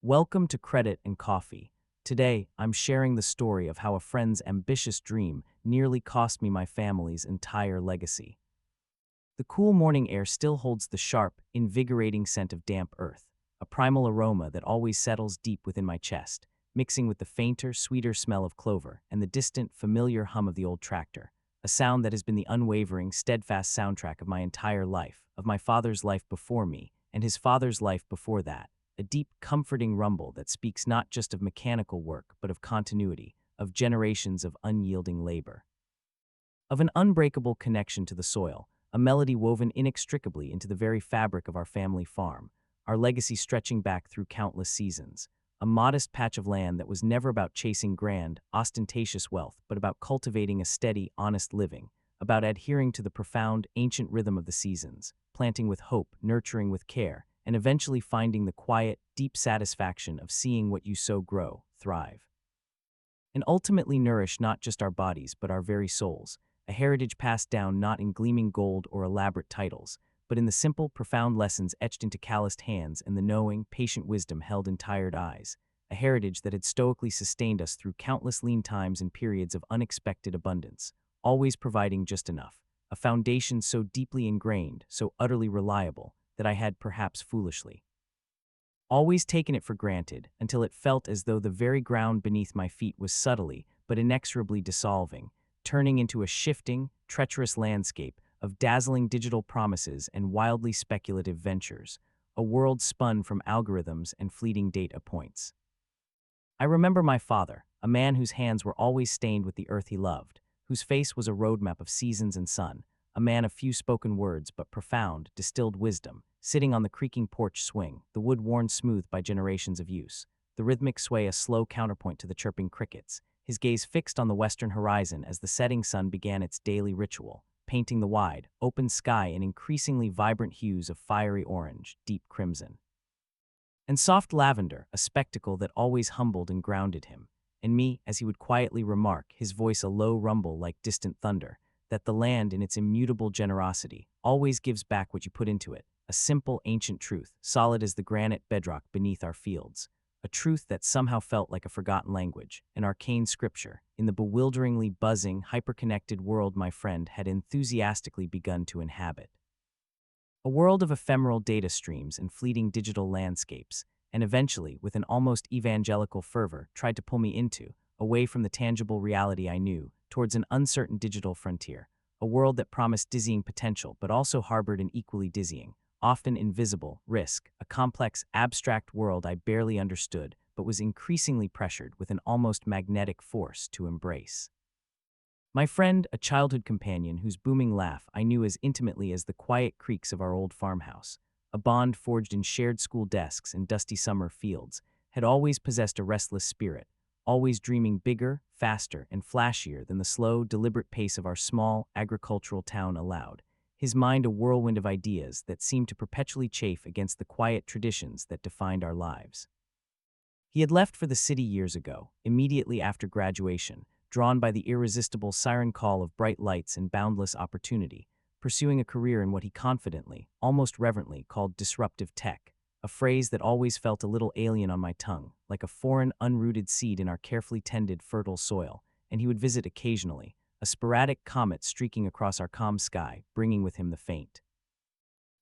Welcome to Credit and Coffee. Today, I'm sharing the story of how a friend's ambitious dream nearly cost me my family's entire legacy. The cool morning air still holds the sharp, invigorating scent of damp earth, a primal aroma that always settles deep within my chest, mixing with the fainter, sweeter smell of clover and the distant, familiar hum of the old tractor, a sound that has been the unwavering, steadfast soundtrack of my entire life, of my father's life before me, and his father's life before that. A deep, comforting rumble that speaks not just of mechanical work, but of continuity, of generations of unyielding labor. Of an unbreakable connection to the soil, a melody woven inextricably into the very fabric of our family farm, our legacy stretching back through countless seasons. A modest patch of land that was never about chasing grand, ostentatious wealth, but about cultivating a steady, honest living, about adhering to the profound, ancient rhythm of the seasons, planting with hope, nurturing with care, and eventually finding the quiet, deep satisfaction of seeing what you sow grow, thrive, and ultimately nourish not just our bodies but our very souls, a heritage passed down not in gleaming gold or elaborate titles, but in the simple, profound lessons etched into calloused hands and the knowing, patient wisdom held in tired eyes, a heritage that had stoically sustained us through countless lean times and periods of unexpected abundance, always providing just enough, a foundation so deeply ingrained, so utterly reliable, that I had perhaps foolishly always taken it for granted until it felt as though the very ground beneath my feet was subtly but inexorably dissolving, turning into a shifting, treacherous landscape of dazzling digital promises and wildly speculative ventures, a world spun from algorithms and fleeting data points. I remember my father, a man whose hands were always stained with the earth he loved, whose face was a roadmap of seasons and sun, a man of few spoken words but profound, distilled wisdom, sitting on the creaking porch swing, the wood worn smooth by generations of use, the rhythmic sway a slow counterpoint to the chirping crickets, his gaze fixed on the western horizon as the setting sun began its daily ritual, painting the wide, open sky in increasingly vibrant hues of fiery orange, deep crimson, and soft lavender, a spectacle that always humbled and grounded him, and me, as he would quietly remark, his voice a low rumble like distant thunder, that the land in its immutable generosity always gives back what you put into it, a simple ancient truth, solid as the granite bedrock beneath our fields, a truth that somehow felt like a forgotten language, an arcane scripture, in the bewilderingly buzzing, hyperconnected world my friend had enthusiastically begun to inhabit. A world of ephemeral data streams and fleeting digital landscapes, and eventually, with an almost evangelical fervor, tried to pull me into, away from the tangible reality I knew, towards an uncertain digital frontier, a world that promised dizzying potential but also harbored an equally dizzying, often invisible, risk, a complex, abstract world I barely understood but was increasingly pressured with an almost magnetic force to embrace. My friend, a childhood companion whose booming laugh I knew as intimately as the quiet creaks of our old farmhouse, a bond forged in shared school desks and dusty summer fields, had always possessed a restless spirit, always dreaming bigger, faster, and flashier than the slow, deliberate pace of our small, agricultural town allowed, his mind a whirlwind of ideas that seemed to perpetually chafe against the quiet traditions that defined our lives. He had left for the city years ago, immediately after graduation, drawn by the irresistible siren call of bright lights and boundless opportunity, pursuing a career in what he confidently, almost reverently, called disruptive tech, a phrase that always felt a little alien on my tongue, like a foreign, unrooted seed in our carefully tended, fertile soil, and he would visit occasionally, a sporadic comet streaking across our calm sky, bringing with him the faint,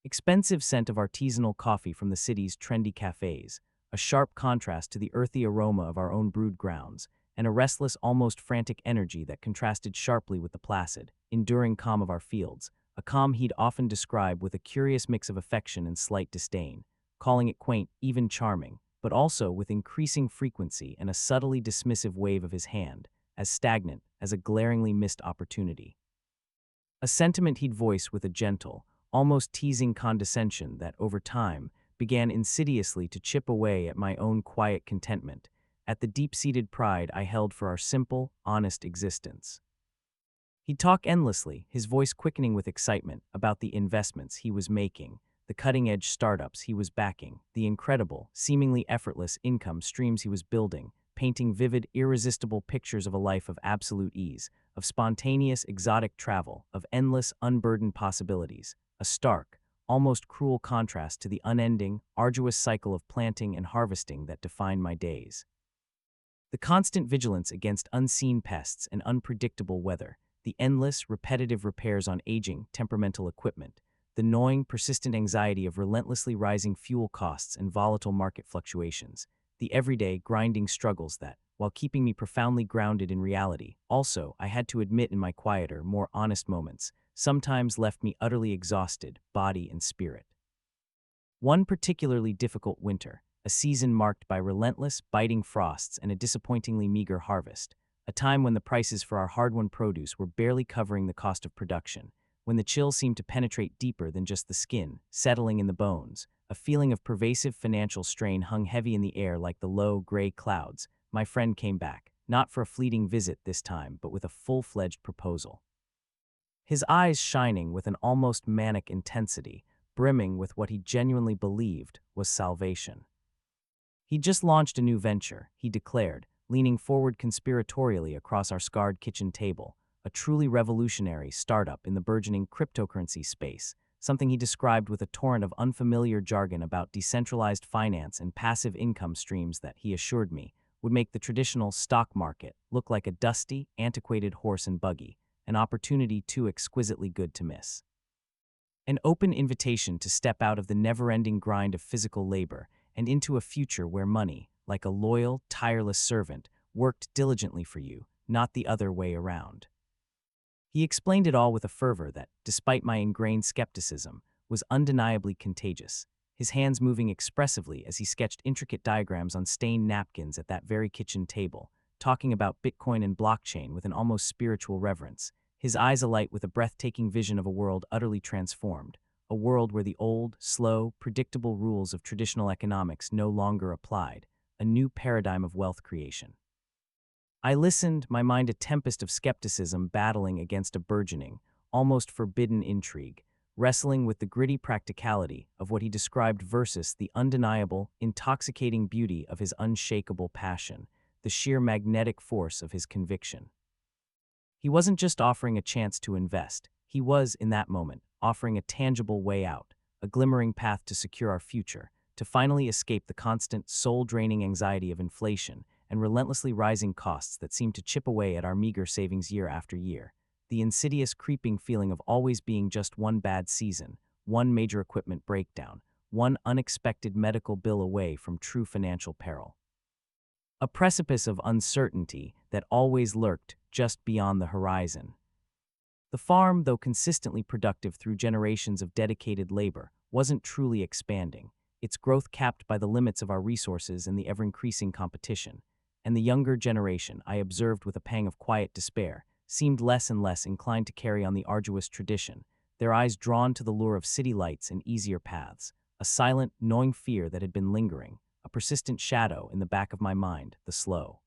expensive scent of artisanal coffee from the city's trendy cafes, a sharp contrast to the earthy aroma of our own brewed grounds, and a restless, almost frantic energy that contrasted sharply with the placid, enduring calm of our fields, a calm he'd often describe with a curious mix of affection and slight disdain, calling it quaint, even charming, but also with increasing frequency and a subtly dismissive wave of his hand, as stagnant as a glaringly missed opportunity. A sentiment he'd voice with a gentle, almost teasing condescension that, over time, began insidiously to chip away at my own quiet contentment, at the deep-seated pride I held for our simple, honest existence. He'd talk endlessly, his voice quickening with excitement, about the investments he was making, the cutting-edge startups he was backing, the incredible, seemingly effortless income streams he was building, painting vivid, irresistible pictures of a life of absolute ease, of spontaneous, exotic travel, of endless, unburdened possibilities, a stark, almost cruel contrast to the unending, arduous cycle of planting and harvesting that defined my days. The constant vigilance against unseen pests and unpredictable weather, the endless, repetitive repairs on aging, temperamental equipment, the gnawing, persistent anxiety of relentlessly rising fuel costs and volatile market fluctuations, the everyday, grinding struggles that, while keeping me profoundly grounded in reality, also, I had to admit in my quieter, more honest moments, sometimes left me utterly exhausted, body and spirit. One particularly difficult winter, a season marked by relentless, biting frosts and a disappointingly meager harvest, a time when the prices for our hard-won produce were barely covering the cost of production, when the chill seemed to penetrate deeper than just the skin, settling in the bones, a feeling of pervasive financial strain hung heavy in the air like the low, gray clouds. My friend came back, not for a fleeting visit this time, but with a full-fledged proposal. His eyes shining with an almost manic intensity, brimming with what he genuinely believed was salvation. He'd just launched a new venture, he declared, leaning forward conspiratorially across our scarred kitchen table, a truly revolutionary startup in the burgeoning cryptocurrency space, something he described with a torrent of unfamiliar jargon about decentralized finance and passive income streams that, he assured me, would make the traditional stock market look like a dusty, antiquated horse and buggy, an opportunity too exquisitely good to miss. An open invitation to step out of the never-ending grind of physical labor and into a future where money, like a loyal, tireless servant, worked diligently for you, not the other way around. He explained it all with a fervor that, despite my ingrained skepticism, was undeniably contagious, his hands moving expressively as he sketched intricate diagrams on stained napkins at that very kitchen table, talking about Bitcoin and blockchain with an almost spiritual reverence, his eyes alight with a breathtaking vision of a world utterly transformed, a world where the old, slow, predictable rules of traditional economics no longer applied, a new paradigm of wealth creation. I listened, my mind a tempest of skepticism battling against a burgeoning, almost forbidden intrigue, wrestling with the gritty practicality of what he described versus the undeniable, intoxicating beauty of his unshakable passion, the sheer magnetic force of his conviction. He wasn't just offering a chance to invest, he was, in that moment, offering a tangible way out, a glimmering path to secure our future, to finally escape the constant, soul-draining anxiety of inflation and relentlessly rising costs that seem to chip away at our meager savings year after year, the insidious creeping feeling of always being just one bad season, one major equipment breakdown, one unexpected medical bill away from true financial peril. A precipice of uncertainty that always lurked just beyond the horizon. The farm, though consistently productive through generations of dedicated labor, wasn't truly expanding, its growth capped by the limits of our resources and the ever-increasing competition. And the younger generation, I observed with a pang of quiet despair, seemed less and less inclined to carry on the arduous tradition, their eyes drawn to the lure of city lights and easier paths, a silent, gnawing fear that had been lingering, a persistent shadow in the back of my mind, the slow,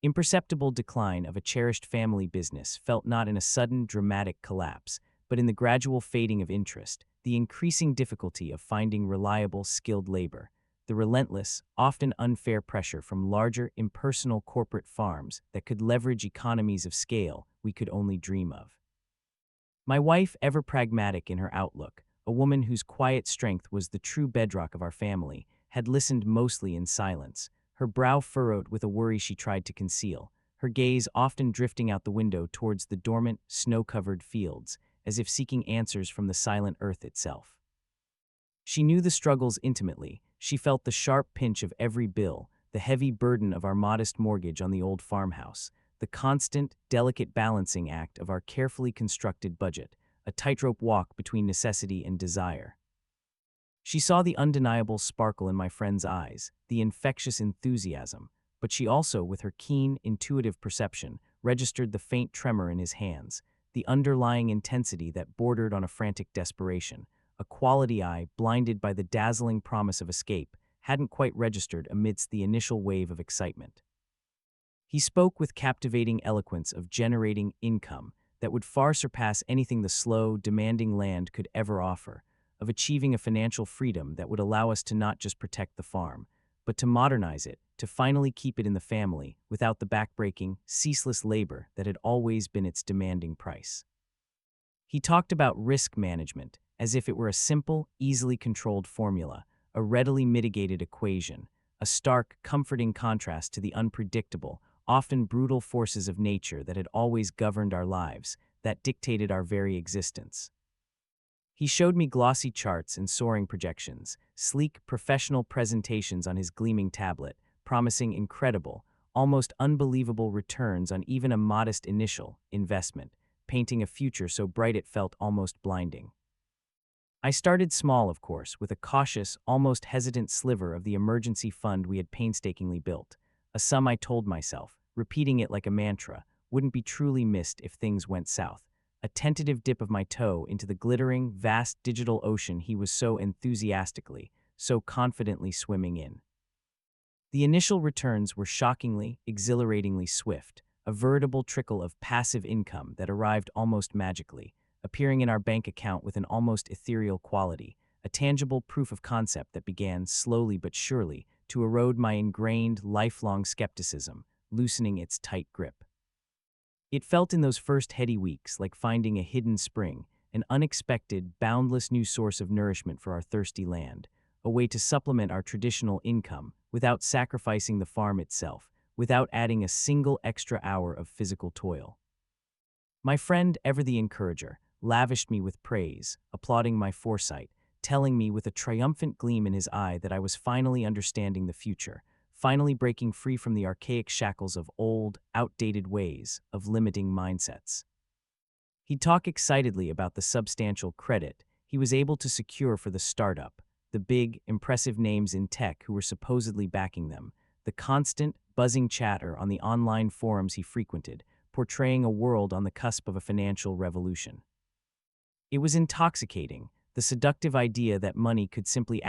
imperceptible decline of a cherished family business felt not in a sudden, dramatic collapse, but in the gradual fading of interest, the increasing difficulty of finding reliable, skilled labor, the relentless, often unfair pressure from larger, impersonal corporate farms that could leverage economies of scale we could only dream of. My wife, ever pragmatic in her outlook, a woman whose quiet strength was the true bedrock of our family, had listened mostly in silence, her brow furrowed with a worry she tried to conceal, her gaze often drifting out the window towards the dormant, snow-covered fields, as if seeking answers from the silent earth itself. She knew the struggles intimately. She felt the sharp pinch of every bill, the heavy burden of our modest mortgage on the old farmhouse, the constant, delicate balancing act of our carefully constructed budget, a tightrope walk between necessity and desire. She saw the undeniable sparkle in my friend's eyes, the infectious enthusiasm, but she also, with her keen, intuitive perception, registered the faint tremor in his hands, the underlying intensity that bordered on a frantic desperation, a quality I, blinded by the dazzling promise of escape, hadn't quite registered amidst the initial wave of excitement. He spoke with captivating eloquence of generating income that would far surpass anything the slow, demanding land could ever offer, of achieving a financial freedom that would allow us to not just protect the farm, but to modernize it, to finally keep it in the family without the backbreaking, ceaseless labor that had always been its demanding price. He talked about risk management, as if it were a simple, easily controlled formula, a readily mitigated equation, a stark, comforting contrast to the unpredictable, often brutal forces of nature that had always governed our lives, that dictated our very existence. He showed me glossy charts and soaring projections, sleek, professional presentations on his gleaming tablet, promising incredible, almost unbelievable returns on even a modest initial investment, painting a future so bright it felt almost blinding. I started small, of course, with a cautious, almost hesitant sliver of the emergency fund we had painstakingly built, a sum I told myself, repeating it like a mantra, wouldn't be truly missed if things went south, a tentative dip of my toe into the glittering, vast digital ocean he was so enthusiastically, so confidently swimming in. The initial returns were shockingly, exhilaratingly swift, a veritable trickle of passive income that arrived almost magically, appearing in our bank account with an almost ethereal quality, a tangible proof of concept that began, slowly but surely, to erode my ingrained, lifelong skepticism, loosening its tight grip. It felt in those first heady weeks like finding a hidden spring, an unexpected, boundless new source of nourishment for our thirsty land, a way to supplement our traditional income without sacrificing the farm itself, without adding a single extra hour of physical toil. My friend, ever the encourager, lavished me with praise, applauding my foresight, telling me with a triumphant gleam in his eye that I was finally understanding the future, finally breaking free from the archaic shackles of old, outdated ways, of limiting mindsets. He'd talk excitedly about the substantial credit he was able to secure for the startup, the big, impressive names in tech who were supposedly backing them, the constant, buzzing chatter on the online forums he frequented, portraying a world on the cusp of a financial revolution. It was intoxicating, the seductive idea that money could simply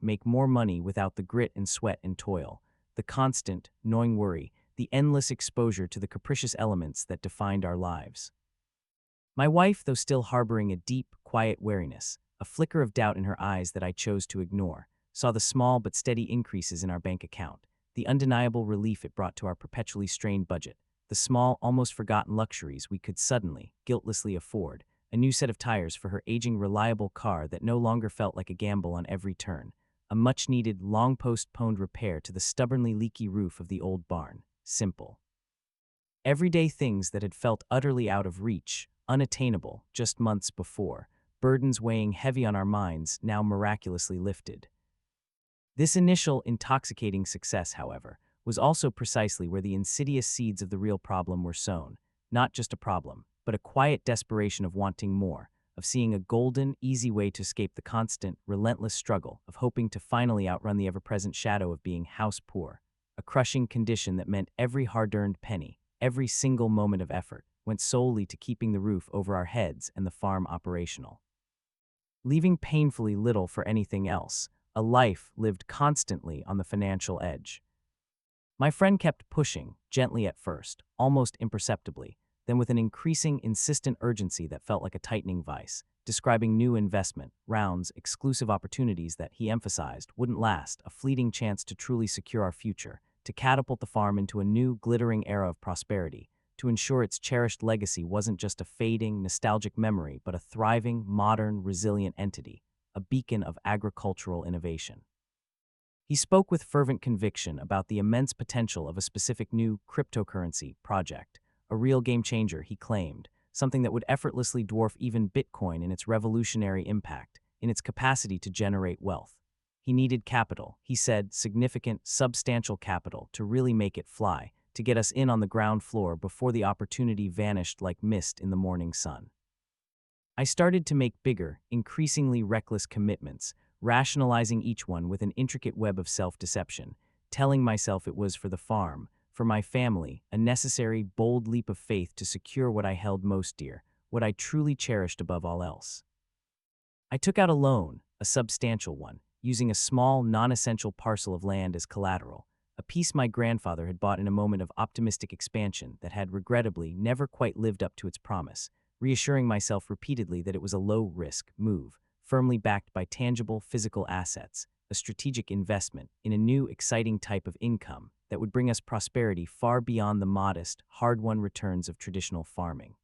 make more money without the grit and sweat and toil, the constant, gnawing worry, the endless exposure to the capricious elements that defined our lives. My wife, though still harboring a deep, quiet wariness, a flicker of doubt in her eyes that I chose to ignore, saw the small but steady increases in our bank account, the undeniable relief it brought to our perpetually strained budget, the small, almost forgotten luxuries we could suddenly, guiltlessly afford, a new set of tires for her aging, reliable car that no longer felt like a gamble on every turn, a much-needed, long-postponed repair to the stubbornly leaky roof of the old barn. Simple. Everyday things that had felt utterly out of reach, unattainable, just months before, burdens weighing heavy on our minds now miraculously lifted. This initial, intoxicating success, however, was also precisely where the insidious seeds of the real problem were sown, not just a problem, but a quiet desperation of wanting more, of seeing a golden, easy way to escape the constant, relentless struggle of hoping to finally outrun the ever-present shadow of being house poor, a crushing condition that meant every hard-earned penny, every single moment of effort, went solely to keeping the roof over our heads and the farm operational. Leaving painfully little for anything else, a life lived constantly on the financial edge. My friend kept pushing, gently at first, almost imperceptibly, then with an increasing, insistent urgency that felt like a tightening vice, describing new investment, rounds, exclusive opportunities that, he emphasized, wouldn't last, a fleeting chance to truly secure our future, to catapult the farm into a new, glittering era of prosperity, to ensure its cherished legacy wasn't just a fading, nostalgic memory, but a thriving, modern, resilient entity, a beacon of agricultural innovation. He spoke with fervent conviction about the immense potential of a specific new cryptocurrency project, a real game changer, he claimed, something that would effortlessly dwarf even Bitcoin in its revolutionary impact, in its capacity to generate wealth. He needed capital, he said, significant, substantial capital, to really make it fly, to get us in on the ground floor before the opportunity vanished like mist in the morning sun. I started to make bigger, increasingly reckless commitments, rationalizing each one with an intricate web of self-deception, telling myself it was for the farm, for my family, a necessary, bold leap of faith to secure what I held most dear, what I truly cherished above all else. I took out a loan, a substantial one, using a small, non-essential parcel of land as collateral, a piece my grandfather had bought in a moment of optimistic expansion that had regrettably never quite lived up to its promise, reassuring myself repeatedly that it was a low-risk move, firmly backed by tangible physical assets, a strategic investment in a new, exciting type of income that would bring us prosperity far beyond the modest, hard-won returns of traditional farming.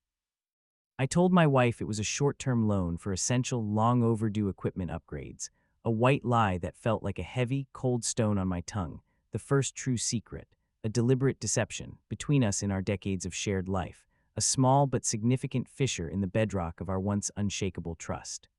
I told my wife it was a short-term loan for essential, long-overdue equipment upgrades, a white lie that felt like a heavy, cold stone on my tongue, the first true secret, a deliberate deception between us in our decades of shared life, a small but significant fissure in the bedrock of our once unshakable trust.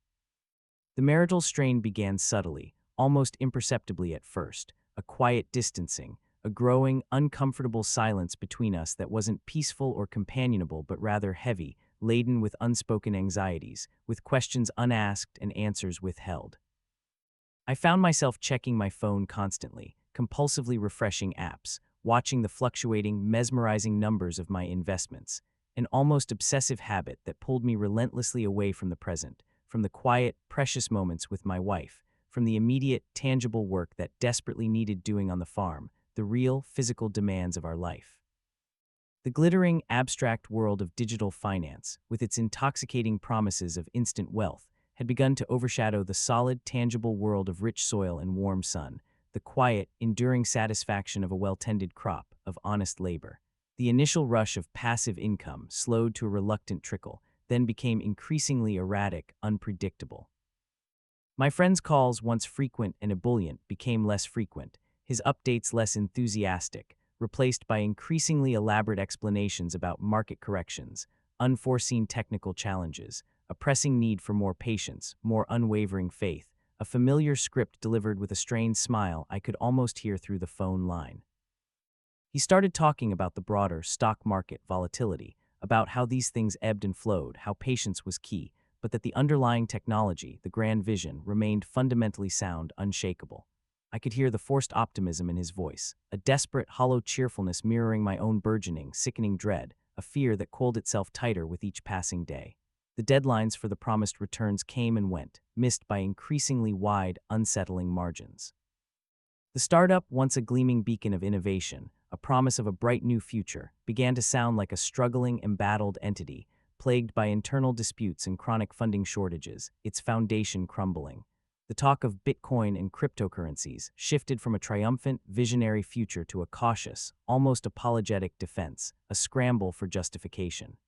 The marital strain began subtly, almost imperceptibly at first, a quiet distancing, a growing, uncomfortable silence between us that wasn't peaceful or companionable but rather heavy, laden with unspoken anxieties, with questions unasked and answers withheld. I found myself checking my phone constantly, compulsively refreshing apps, watching the fluctuating, mesmerizing numbers of my investments, an almost obsessive habit that pulled me relentlessly away from the present, from the quiet, precious moments with my wife, from the immediate, tangible work that desperately needed doing on the farm, the real, physical demands of our life. The glittering, abstract world of digital finance, with its intoxicating promises of instant wealth, had begun to overshadow the solid, tangible world of rich soil and warm sun, the quiet, enduring satisfaction of a well-tended crop, of honest labor. The initial rush of passive income slowed to a reluctant trickle, then became increasingly erratic, unpredictable. My friend's calls, once frequent and ebullient, became less frequent, his updates less enthusiastic, replaced by increasingly elaborate explanations about market corrections, unforeseen technical challenges, a pressing need for more patience, more unwavering faith, a familiar script delivered with a strained smile I could almost hear through the phone line. He started talking about the broader stock market volatility, about how these things ebbed and flowed, how patience was key, but that the underlying technology, the grand vision, remained fundamentally sound, unshakable. I could hear the forced optimism in his voice, a desperate, hollow cheerfulness mirroring my own burgeoning, sickening dread, a fear that coiled itself tighter with each passing day. The deadlines for the promised returns came and went, missed by increasingly wide, unsettling margins. The startup, once a gleaming beacon of innovation, a promise of a bright new future, began to sound like a struggling, embattled entity, plagued by internal disputes and chronic funding shortages, its foundation crumbling. The talk of Bitcoin and cryptocurrencies shifted from a triumphant, visionary future to a cautious, almost apologetic defense, a scramble for justification.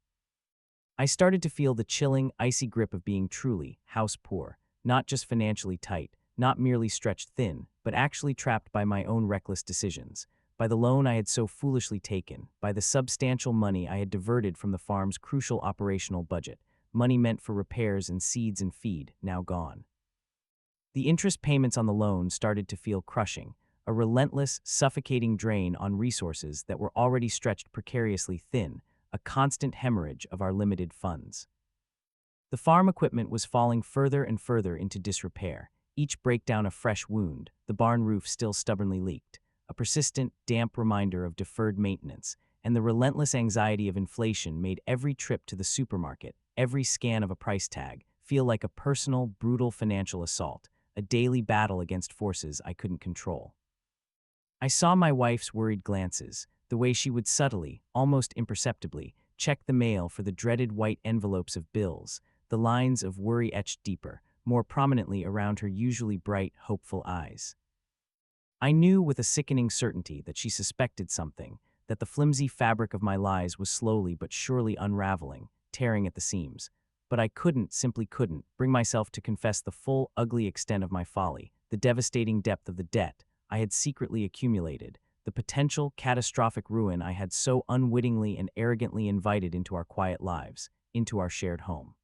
I started to feel the chilling, icy grip of being truly house poor, not just financially tight, not merely stretched thin, but actually trapped by my own reckless decisions, by the loan I had so foolishly taken, by the substantial money I had diverted from the farm's crucial operational budget, money meant for repairs and seeds and feed, now gone. The interest payments on the loan started to feel crushing, a relentless, suffocating drain on resources that were already stretched precariously thin, a constant hemorrhage of our limited funds. The farm equipment was falling further and further into disrepair, each breakdown a fresh wound, the barn roof still stubbornly leaked, a persistent, damp reminder of deferred maintenance, and the relentless anxiety of inflation made every trip to the supermarket, every scan of a price tag, feel like a personal, brutal financial assault, a daily battle against forces I couldn't control. I saw my wife's worried glances, the way she would subtly, almost imperceptibly, check the mail for the dreaded white envelopes of bills, the lines of worry etched deeper, more prominently around her usually bright, hopeful eyes. I knew with a sickening certainty that she suspected something, that the flimsy fabric of my lies was slowly but surely unraveling, tearing at the seams. But I simply couldn't, bring myself to confess the full, ugly extent of my folly, the devastating depth of the debt I had secretly accumulated, the potential catastrophic ruin I had so unwittingly and arrogantly invited into our quiet lives, into our shared home.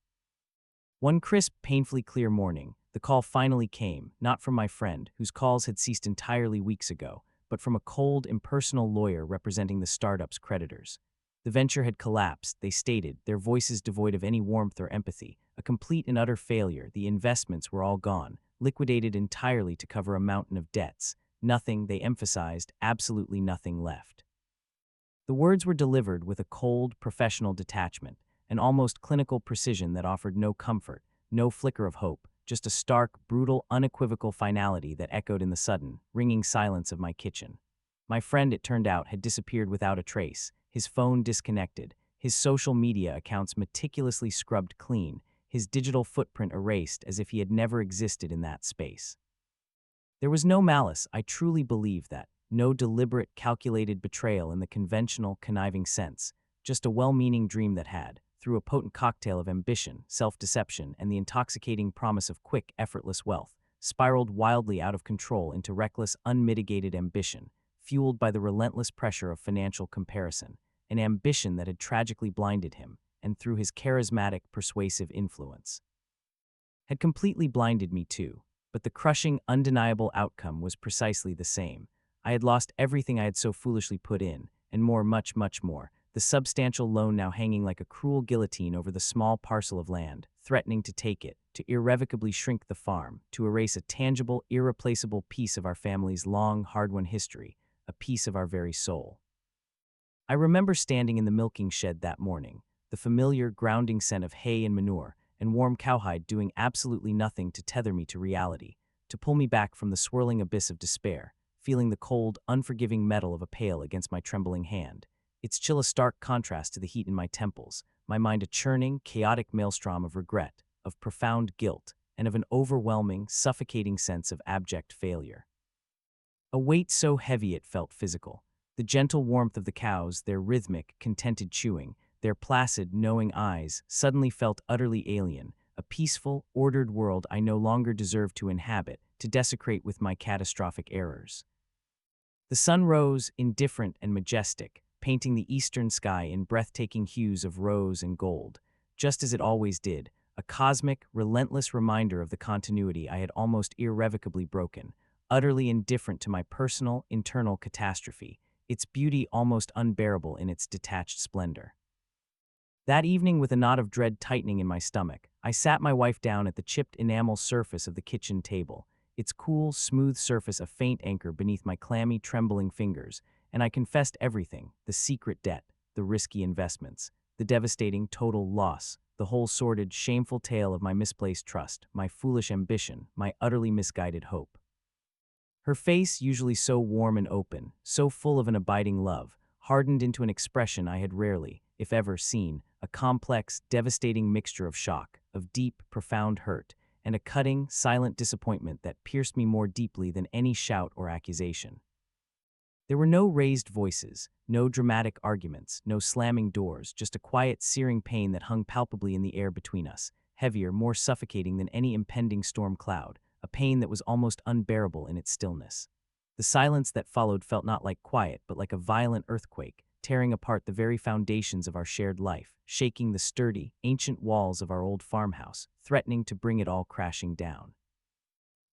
One crisp, painfully clear morning, the call finally came, not from my friend, whose calls had ceased entirely weeks ago, but from a cold, impersonal lawyer representing the startup's creditors. The venture had collapsed, they stated, their voices devoid of any warmth or empathy, a complete and utter failure. The investments were all gone, liquidated entirely to cover a mountain of debts. Nothing, they emphasized, absolutely nothing left. The words were delivered with a cold, professional detachment, an almost clinical precision that offered no comfort, no flicker of hope, just a stark, brutal, unequivocal finality that echoed in the sudden, ringing silence of my kitchen. My friend, it turned out, had disappeared without a trace, his phone disconnected, his social media accounts meticulously scrubbed clean, his digital footprint erased as if he had never existed in that space. There was no malice, I truly believe that, no deliberate, calculated betrayal in the conventional, conniving sense, just a well-meaning dream that had, through a potent cocktail of ambition, self-deception, and the intoxicating promise of quick, effortless wealth, spiraled wildly out of control into reckless, unmitigated ambition, fueled by the relentless pressure of financial comparison, an ambition that had tragically blinded him, and through his charismatic, persuasive influence, had completely blinded me too. But the crushing, undeniable outcome was precisely the same. I had lost everything I had so foolishly put in, and more, much, much more, the substantial loan now hanging like a cruel guillotine over the small parcel of land, threatening to take it, to irrevocably shrink the farm, to erase a tangible, irreplaceable piece of our family's long, hard-won history, a piece of our very soul. I remember standing in the milking shed that morning, the familiar, grounding scent of hay and manure, and warm cowhide doing absolutely nothing to tether me to reality, to pull me back from the swirling abyss of despair, feeling the cold, unforgiving metal of a pail against my trembling hand, its chill a stark contrast to the heat in my temples, my mind a churning, chaotic maelstrom of regret, of profound guilt, and of an overwhelming, suffocating sense of abject failure. A weight so heavy it felt physical. The gentle warmth of the cows, their rhythmic, contented chewing, their placid, knowing eyes, suddenly felt utterly alien, a peaceful, ordered world I no longer deserved to inhabit, to desecrate with my catastrophic errors. The sun rose, indifferent and majestic, painting the eastern sky in breathtaking hues of rose and gold, just as it always did, a cosmic, relentless reminder of the continuity I had almost irrevocably broken, utterly indifferent to my personal, internal catastrophe, its beauty almost unbearable in its detached splendor. That evening, with a knot of dread tightening in my stomach, I sat my wife down at the chipped enamel surface of the kitchen table, its cool, smooth surface a faint anchor beneath my clammy, trembling fingers, and I confessed everything: the secret debt, the risky investments, the devastating total loss, the whole sordid, shameful tale of my misplaced trust, my foolish ambition, my utterly misguided hope. Her face, usually so warm and open, so full of an abiding love, hardened into an expression I had rarely, if ever, seen, a complex, devastating mixture of shock, of deep, profound hurt, and a cutting, silent disappointment that pierced me more deeply than any shout or accusation. There were no raised voices, no dramatic arguments, no slamming doors, just a quiet, searing pain that hung palpably in the air between us, heavier, more suffocating than any impending storm cloud, a pain that was almost unbearable in its stillness. The silence that followed felt not like quiet, but like a violent earthquake, tearing apart the very foundations of our shared life, shaking the sturdy, ancient walls of our old farmhouse, threatening to bring it all crashing down.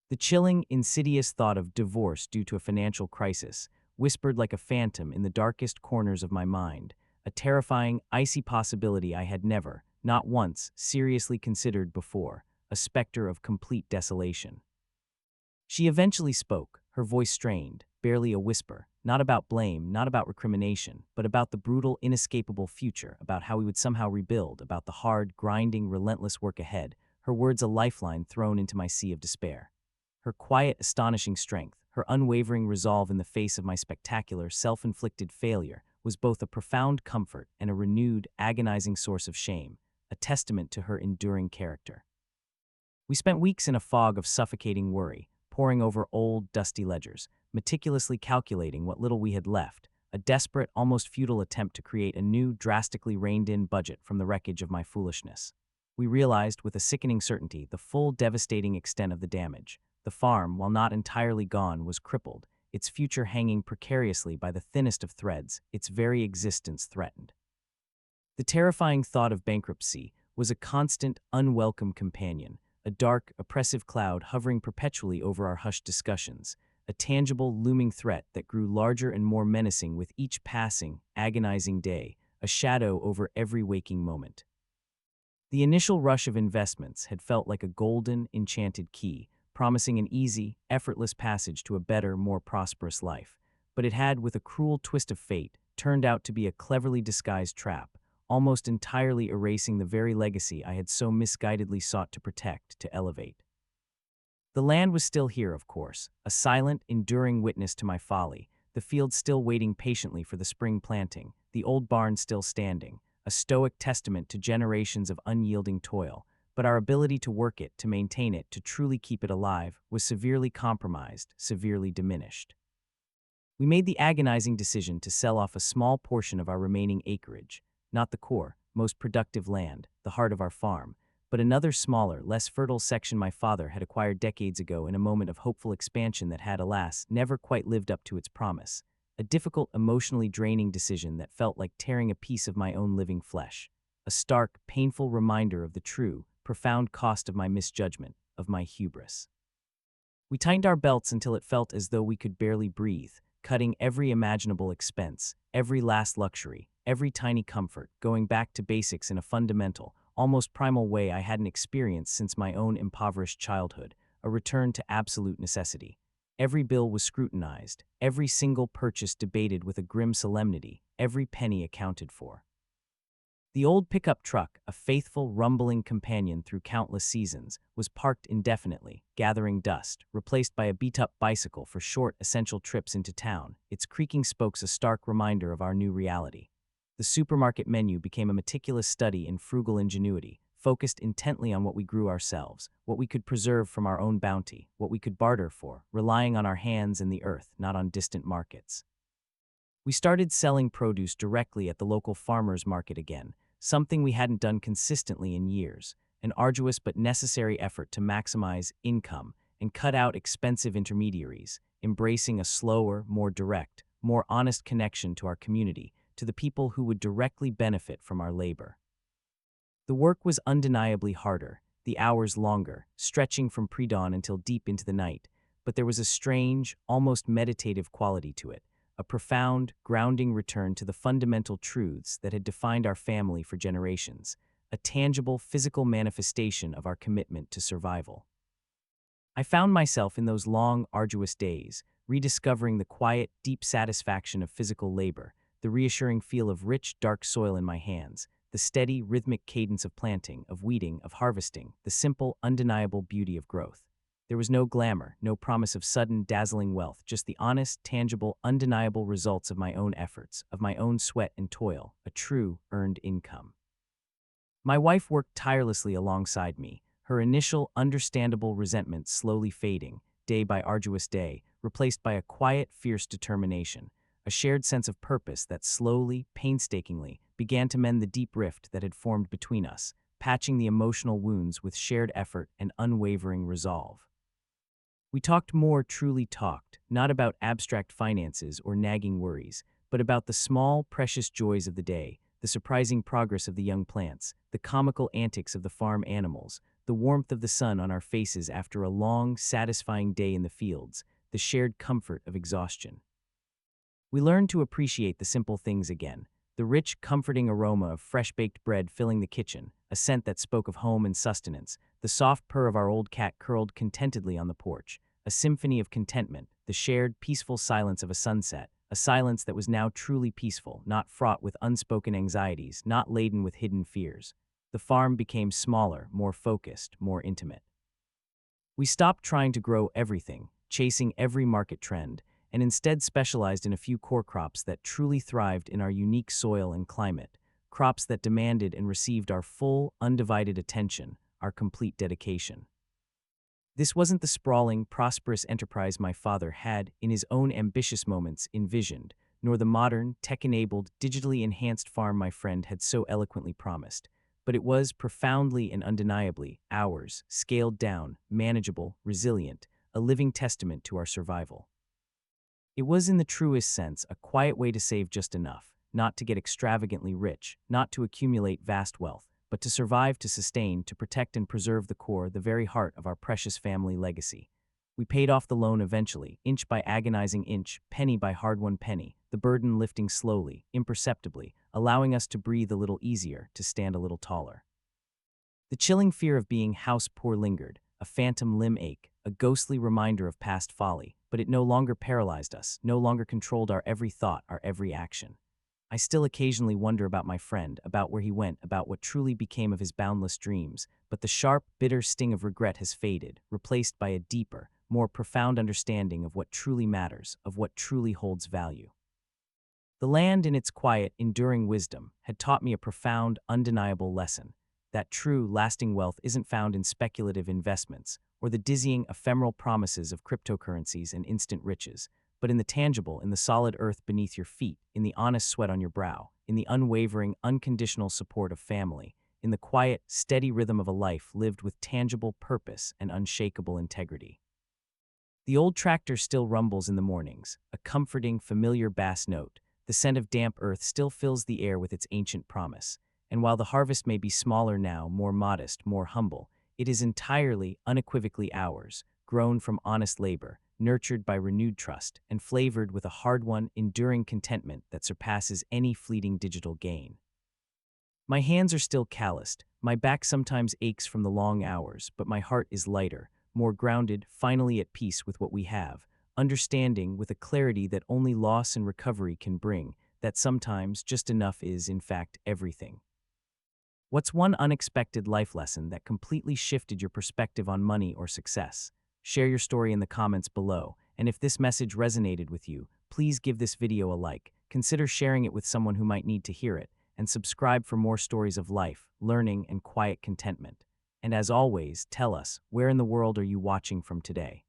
The chilling, insidious thought of divorce due to a financial crisis whispered like a phantom in the darkest corners of my mind, a terrifying, icy possibility I had never, not once, seriously considered before, a specter of complete desolation. She eventually spoke, her voice strained, barely a whisper, not about blame, not about recrimination, but about the brutal, inescapable future, about how we would somehow rebuild, about the hard, grinding, relentless work ahead, her words a lifeline thrown into my sea of despair. Her quiet, astonishing strength, her unwavering resolve in the face of my spectacular, self-inflicted failure, was both a profound comfort and a renewed, agonizing source of shame, a testament to her enduring character. We spent weeks in a fog of suffocating worry, poring over old, dusty ledgers, meticulously calculating what little we had left, a desperate, almost futile attempt to create a new, drastically reined-in budget from the wreckage of my foolishness. We realized, with a sickening certainty, the full, devastating extent of the damage. The farm, while not entirely gone, was crippled, its future hanging precariously by the thinnest of threads, its very existence threatened. The terrifying thought of bankruptcy was a constant, unwelcome companion, a dark, oppressive cloud hovering perpetually over our hushed discussions, a tangible, looming threat that grew larger and more menacing with each passing, agonizing day, a shadow over every waking moment. The initial rush of investments had felt like a golden, enchanted key, promising an easy, effortless passage to a better, more prosperous life. But it had, with a cruel twist of fate, turned out to be a cleverly disguised trap, almost entirely erasing the very legacy I had so misguidedly sought to protect, to elevate. The land was still here, of course, a silent, enduring witness to my folly, the field still waiting patiently for the spring planting, the old barn still standing, a stoic testament to generations of unyielding toil, but our ability to work it, to maintain it, to truly keep it alive, was severely compromised, severely diminished. We made the agonizing decision to sell off a small portion of our remaining acreage, not the core, most productive land, the heart of our farm, but another smaller, less fertile section my father had acquired decades ago in a moment of hopeful expansion that had, alas, never quite lived up to its promise. A difficult, emotionally draining decision that felt like tearing a piece of my own living flesh. A stark, painful reminder of the true, profound cost of my misjudgment, of my hubris. We tightened our belts until it felt as though we could barely breathe, cutting every imaginable expense, every last luxury, every tiny comfort, going back to basics in a fundamental, almost primal way I hadn't experienced since my own impoverished childhood, a return to absolute necessity. Every bill was scrutinized, every single purchase debated with a grim solemnity, every penny accounted for. The old pickup truck, a faithful, rumbling companion through countless seasons, was parked indefinitely, gathering dust, replaced by a beat-up bicycle for short, essential trips into town, its creaking spokes a stark reminder of our new reality. The supermarket menu became a meticulous study in frugal ingenuity, focused intently on what we grew ourselves, what we could preserve from our own bounty, what we could barter for, relying on our hands and the earth, not on distant markets. We started selling produce directly at the local farmers market again, something we hadn't done consistently in years, an arduous but necessary effort to maximize income and cut out expensive intermediaries, embracing a slower, more direct, more honest connection to our community, to the people who would directly benefit from our labor. The work was undeniably harder, the hours longer, stretching from pre-dawn until deep into the night, but there was a strange, almost meditative quality to it, a profound, grounding return to the fundamental truths that had defined our family for generations, a tangible, physical manifestation of our commitment to survival. I found myself in those long, arduous days, rediscovering the quiet, deep satisfaction of physical labor, the reassuring feel of rich, dark soil in my hands, the steady, rhythmic cadence of planting, of weeding, of harvesting, the simple, undeniable beauty of growth. There was no glamour, no promise of sudden, dazzling wealth, just the honest, tangible, undeniable results of my own efforts, of my own sweat and toil, a true, earned income. My wife worked tirelessly alongside me, her initial, understandable resentment slowly fading, day by arduous day, replaced by a quiet, fierce determination, a shared sense of purpose that slowly, painstakingly, began to mend the deep rift that had formed between us, patching the emotional wounds with shared effort and unwavering resolve. We talked more truly talked, not about abstract finances or nagging worries, but about the small, precious joys of the day, the surprising progress of the young plants, the comical antics of the farm animals, the warmth of the sun on our faces after a long, satisfying day in the fields, the shared comfort of exhaustion. We learned to appreciate the simple things again, the rich, comforting aroma of fresh-baked bread filling the kitchen, a scent that spoke of home and sustenance, the soft purr of our old cat curled contentedly on the porch, a symphony of contentment, the shared, peaceful silence of a sunset, a silence that was now truly peaceful, not fraught with unspoken anxieties, not laden with hidden fears. The farm became smaller, more focused, more intimate. We stopped trying to grow everything, chasing every market trend, and instead specialized in a few core crops that truly thrived in our unique soil and climate, crops that demanded and received our full, undivided attention, our complete dedication. This wasn't the sprawling, prosperous enterprise my father had, in his own ambitious moments, envisioned, nor the modern, tech-enabled, digitally enhanced farm my friend had so eloquently promised, but it was profoundly and undeniably ours, scaled down, manageable, resilient, a living testament to our survival. It was in the truest sense a quiet way to save just enough, not to get extravagantly rich, not to accumulate vast wealth, but to survive, to sustain, to protect and preserve the core, the very heart of our precious family legacy. We paid off the loan eventually, inch by agonizing inch, penny by hard-won penny, the burden lifting slowly, imperceptibly, allowing us to breathe a little easier, to stand a little taller. The chilling fear of being house poor lingered, a phantom limb ache, a ghostly reminder of past folly, but it no longer paralyzed us, no longer controlled our every thought, our every action. I still occasionally wonder about my friend, about where he went, about what truly became of his boundless dreams, but the sharp, bitter sting of regret has faded, replaced by a deeper, more profound understanding of what truly matters, of what truly holds value. The land, in its quiet, enduring wisdom, had taught me a profound, undeniable lesson, that true, lasting wealth isn't found in speculative investments or the dizzying, ephemeral promises of cryptocurrencies and instant riches, but in the tangible, in the solid earth beneath your feet, in the honest sweat on your brow, in the unwavering, unconditional support of family, in the quiet, steady rhythm of a life lived with tangible purpose and unshakable integrity. The old tractor still rumbles in the mornings, a comforting, familiar bass note. The scent of damp earth still fills the air with its ancient promise. And while the harvest may be smaller now, more modest, more humble, it is entirely, unequivocally ours, grown from honest labor, nurtured by renewed trust, and flavored with a hard-won, enduring contentment that surpasses any fleeting digital gain. My hands are still calloused, my back sometimes aches from the long hours, but my heart is lighter, more grounded, finally at peace with what we have, understanding with a clarity that only loss and recovery can bring, that sometimes just enough is, in fact, everything. What's one unexpected life lesson that completely shifted your perspective on money or success? Share your story in the comments below, and if this message resonated with you, please give this video a like, consider sharing it with someone who might need to hear it, and subscribe for more stories of life, learning, and quiet contentment. And as always, tell us, where in the world are you watching from today?